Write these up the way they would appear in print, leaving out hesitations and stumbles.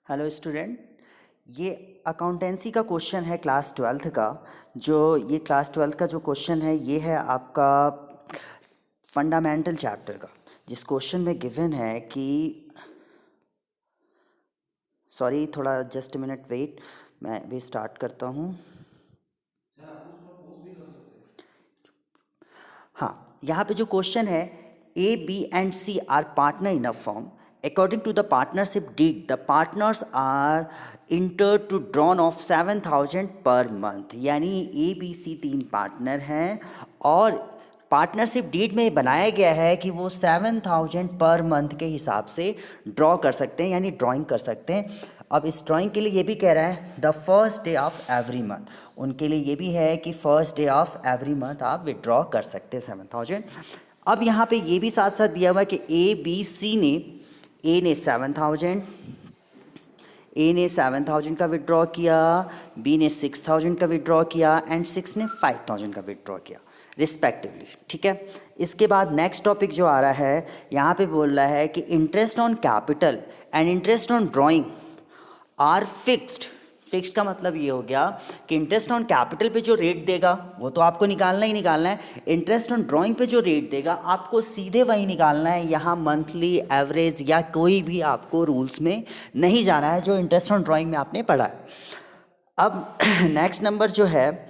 Hello student, ये accountancy का question है क्लास ट्वेल्थ का। जो ये क्लास ट्वेल्थ का जो क्वेश्चन है ये है आपका फंडामेंटल चैप्टर का, जिस क्वेश्चन में गिवन है कि सॉरी थोड़ा जस्ट मिनट वेट, मैं भी स्टार्ट करता हूँ। हाँ, यहाँ पे जो क्वेश्चन है, A B and C are partner in a firm. According to the partnership deed the partners are inter to drawn of 7,000 per month. यानी ए बी सी तीन पार्टनर हैं और पार्टनरशिप डीड में बनाया गया है कि वो 7,000 पर मंथ के हिसाब से ड्रॉ कर सकते हैं, यानी ड्राइंग कर सकते हैं। अब इस ड्राइंग के लिए ये भी कह रहा है the first day of every month, उनके लिए ये भी है कि first day of every month आप विड्रॉ कर सकते हैं 7,000। अब यहाँ पे ये भी साथ साथ दिया हुआ है कि ए बी सी ने, ए ने 7,000 का विड्रॉ किया, बी ने 6,000 का विड्रॉ किया एंड 6 ने 5,000 का विड्रॉ किया रिस्पेक्टिवली। ठीक है, इसके बाद नेक्स्ट टॉपिक जो आ रहा है, यहाँ पे बोल रहा है कि interest on capital and interest on drawing are fixed. Fixed का मतलब ये हो गया कि इंटरेस्ट ऑन कैपिटल पे जो रेट देगा वो तो आपको निकालना ही निकालना है, इंटरेस्ट ऑन ड्राइंग पे जो रेट देगा आपको सीधे वही निकालना है। यहाँ मंथली एवरेज या कोई भी आपको रूल्स में नहीं जाना है जो इंटरेस्ट ऑन ड्राइंग में आपने पढ़ा है। अब नेक्स्ट नंबर जो है,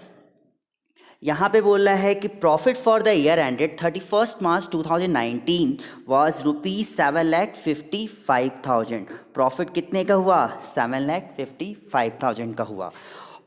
यहाँ पे बोल रहा है कि profit for the year ended 31 March 2019 was ₹7,55,000। Profit कितने का हुआ? 7,55,000 का हुआ।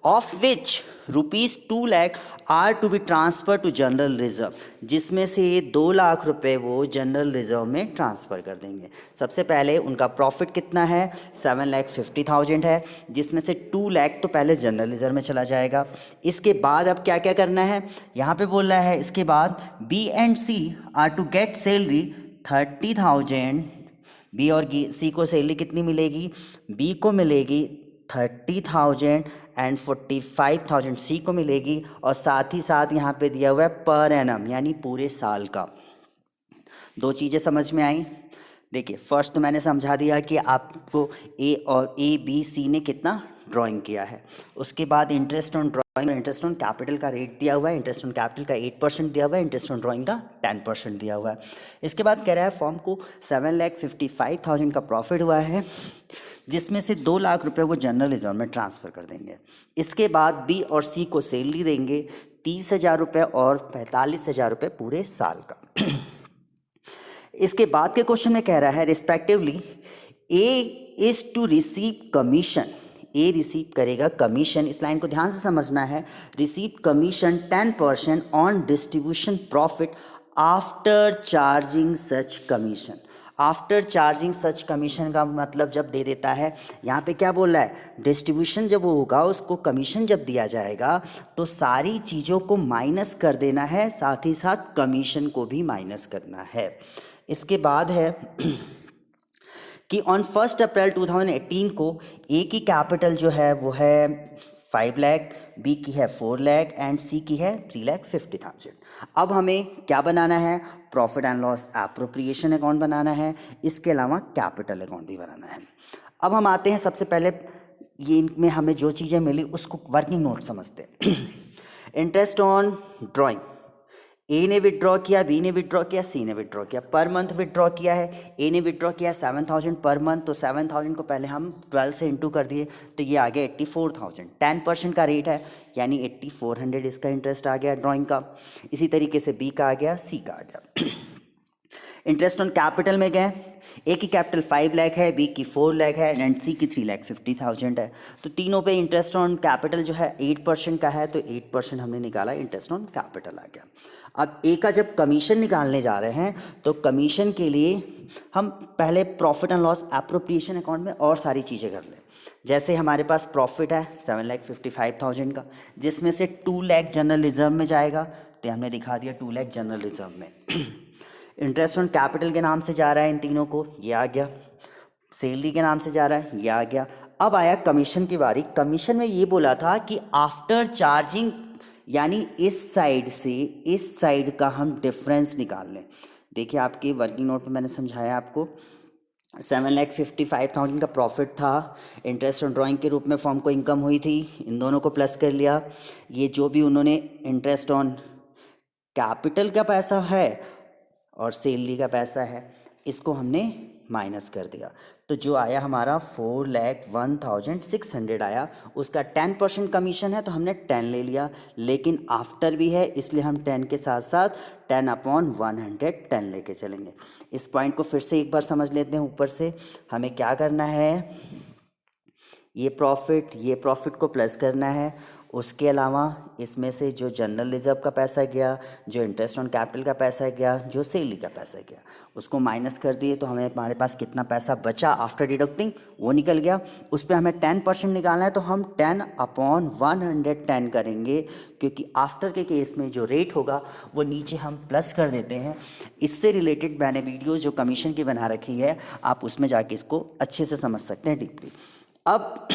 Of which ₹2 lakh are to be transfer to general reserve, जिसमें से 2 लाख रुपए वो जनरल रिजर्व में ट्रांसफ़र कर देंगे। सबसे पहले उनका प्रॉफिट कितना है? 7,50,000 है, जिसमें से 2 लाख तो पहले जनरल रिजर्व में चला जाएगा। इसके बाद अब क्या क्या करना है, यहाँ पे बोल रहा है इसके बाद B and C are to get salary 30,000। B और सी को सैलरी कितनी मिलेगी? बी को मिलेगी 30,000 एंड 45,000 सी को मिलेगी, और साथ ही साथ यहाँ पे दिया हुआ है पर एनम, यानी पूरे साल का। दो चीज़ें समझ में आई। देखिए, फर्स्ट तो मैंने समझा दिया कि आपको ए और ए बी सी ने कितना ड्राइंग किया है। उसके बाद इंटरेस्ट ऑन ड्राइंग और इंटरेस्ट ऑन कैपिटल का रेट दिया हुआ है। इंटरेस्ट ऑन कैपिटल का 8% दिया हुआ है, इंटरेस्ट ऑन ड्राइंग का 10% दिया हुआ है। इसके बाद कह रहा है फॉर्म को 7,55,000 का प्रॉफिट हुआ है, जिसमें से 2 लाख रुपए वो जनरल रिजर्व में ट्रांसफ़र कर देंगे। इसके बाद बी और सी को सैलरी देंगे 30,000 रुपये और 45,000 रुपये पूरे साल का। इसके बाद के क्वेश्चन में कह रहा है respectively A is to receive commission, A receive करेगा कमीशन। इस लाइन को ध्यान से समझना है। Receive commission 10% on distribution profit after charging such commission. After charging such commission का मतलब जब दे देता है, यहाँ पे क्या बोल रहा है, डिस्ट्रीब्यूशन जब वो होगा उसको कमीशन जब दिया जाएगा तो सारी चीज़ों को माइनस कर देना है, साथ ही साथ कमीशन को भी माइनस करना है। इसके बाद है कि ऑन 1 अप्रैल 2018 को ए की कैपिटल जो है वो है 5 लाख, बी की है 4 लाख एंड सी की है 3,50,000। अब हमें क्या बनाना है? Profit and loss appropriation account बनाना है, इसके अलावा कैपिटल अकाउंट भी बनाना है। अब हम आते हैं सबसे पहले, ये इनमें हमें जो चीज़ें मिली उसको वर्किंग नोट समझते हैं। इंटरेस्ट ऑन ड्राइंग, ए ने विड्रॉ किया, बी ने विड्रॉ किया, सी ने विड्रॉ किया। पर मंथ विड्रॉ किया है, ए ने विड्रॉ किया 7,000 पर मंथ, तो 7,000 को पहले हम 12 से इंटू कर दिए तो ये आ गया 84,000। 10% का रेट है, यानी 8,400 इसका इंटरेस्ट आ गया ड्राइंग का। इसी तरीके से बी का आ गया, सी का आ गया। इंटरेस्ट ऑन कैपिटल में गए, ए की कैपिटल 5 लाख है, बी की 4 लाख है एंड सी की 3,50,000 है। तो तीनों पे इंटरेस्ट ऑन कैपिटल जो है 8% का है, तो 8% हमने निकाला, इंटरेस्ट ऑन कैपिटल आ गया। अब ए का जब कमीशन निकालने जा रहे हैं तो कमीशन के लिए हम पहले profit and loss appropriation account में और सारी चीज़ें कर लें। जैसे हमारे पास प्रॉफिट है 7,55,000 का, जिसमें से 2 लाख जनरल रिजर्व में जाएगा, तो हमने दिखा दिया 2 लाख जनरल रिजर्व में। इंटरेस्ट ऑन कैपिटल के नाम से जा रहा है इन तीनों को, ये आ गया। सैलरी के नाम से जा रहा है, ये आ गया। अब आया कमीशन की बारी। कमीशन में ये बोला था कि आफ्टर चार्जिंग, यानी इस साइड से इस साइड का हम डिफरेंस निकाल लें। देखिए आपके वर्किंग नोट में मैंने समझाया आपको, 7,55,000 का प्रॉफिट था, इंटरेस्ट ऑन ड्राइंग के रूप में फर्म को इनकम हुई थी, इन दोनों को प्लस कर लिया। ये जो भी उन्होंने इंटरेस्ट ऑन कैपिटल का पैसा है और सैलरी का पैसा है, इसको हमने माइनस कर दिया। तो जो आया हमारा 4,01,600 आया, उसका 10% कमीशन है तो हमने 10 ले लिया, लेकिन आफ्टर भी है इसलिए हम 10 के साथ साथ 10/110 लेके चलेंगे। इस पॉइंट को फिर से एक बार समझ लेते हैं। ऊपर से हमें क्या करना है, ये प्रॉफिट को प्लस करना है। उसके अलावा इसमें से जो जनरल रिजर्व का पैसा गया, जो इंटरेस्ट ऑन कैपिटल का पैसा गया, जो सैलरी का पैसा गया, उसको माइनस कर दिए तो हमारे पास कितना पैसा बचा आफ्टर डिडक्टिंग, वो निकल गया। उस पर हमें 10% निकालना है तो हम 10/110 करेंगे, क्योंकि आफ्टर के केस में जो रेट होगा वो नीचे हम प्लस कर देते हैं। इससे रिलेटेड मैंने वीडियो जो कमीशन की बना रखी है, आप उसमें जाके इसको अच्छे से समझ सकते हैं डीपली। अब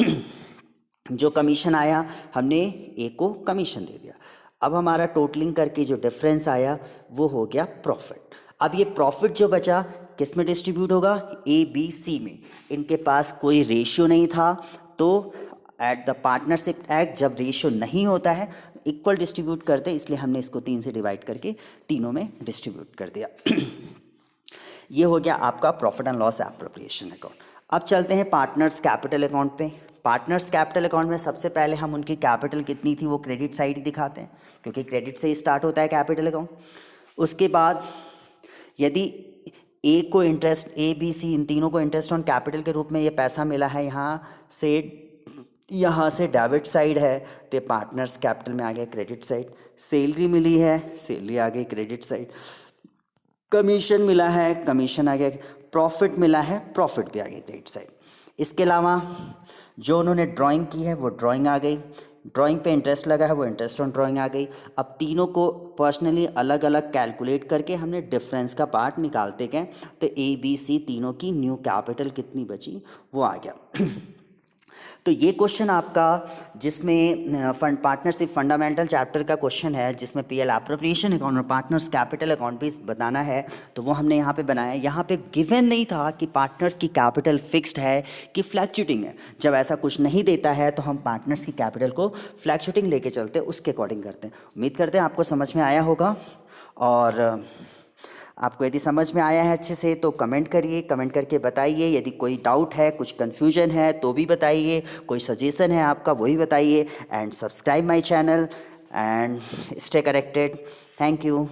जो कमीशन आया, हमने ए को कमीशन दे दिया। अब हमारा टोटलिंग करके जो डिफरेंस आया वो हो गया प्रॉफिट। अब ये प्रॉफिट जो बचा किस में डिस्ट्रीब्यूट होगा, ए बी सी में। इनके पास कोई रेशियो नहीं था, तो एट द पार्टनरशिप एक्ट जब रेशियो नहीं होता है इक्वल डिस्ट्रीब्यूट करते, इसलिए हमने इसको 3 से डिवाइड करके तीनों में डिस्ट्रीब्यूट कर दिया। ये हो गया आपका profit and loss appropriation account. अब चलते हैं पार्टनर्स कैपिटल अकाउंट पे। पार्टनर्स कैपिटल अकाउंट में सबसे पहले हम उनकी कैपिटल कितनी थी वो क्रेडिट साइड ही दिखाते हैं, क्योंकि क्रेडिट से ही स्टार्ट होता है कैपिटल अकाउंट। उसके बाद यदि ए को इंटरेस्ट, ए बी सी इन तीनों को इंटरेस्ट ऑन कैपिटल के रूप में ये पैसा मिला है, यहाँ से डेबिट साइड है तो ये पार्टनर्स कैपिटल में आ गया क्रेडिट साइड। सैलरी मिली है, सैलरी आ गई क्रेडिट साइड। कमीशन मिला है, कमीशन आ गया। प्रॉफिट मिला है, प्रॉफिट भी आ गया क्रेडिट साइड। इसके अलावा जो उन्होंने ड्राइंग की है वो ड्राइंग आ गई, ड्राइंग पे इंटरेस्ट लगा है वो इंटरेस्ट ऑन ड्राइंग आ गई। अब तीनों को पर्सनली अलग अलग कैलकुलेट करके हमने डिफरेंस का पार्ट निकालते गए, तो ए बी सी तीनों की न्यू कैपिटल कितनी बची वो आ गया। तो ये क्वेश्चन आपका जिसमें फंड पार्टनरशिप फंडामेंटल चैप्टर का क्वेश्चन है, जिसमें पीएल एप्रोप्रिएशन अकाउंट और पार्टनर्स कैपिटल अकाउंट भी बताना है, तो वो हमने यहाँ पे बनाया। यहाँ पे गिवन नहीं था कि पार्टनर्स की कैपिटल फिक्स्ड है कि फ्लैक्चुएटिंग है। जब ऐसा कुछ नहीं देता है तो हम पार्टनर्स की कैपिटल को फ्लैक्चुएटिंग लेके चलते हैं, उसके अकॉर्डिंग करते हैं। उम्मीद करते हैं आपको समझ में आया होगा, और आपको यदि समझ में आया है अच्छे से तो कमेंट करिए, कमेंट करके बताइए। यदि कोई डाउट है, कुछ कन्फ्यूजन है तो भी बताइए, कोई सजेशन है आपका वही बताइए। And subscribe my channel and stay connected. Thank you.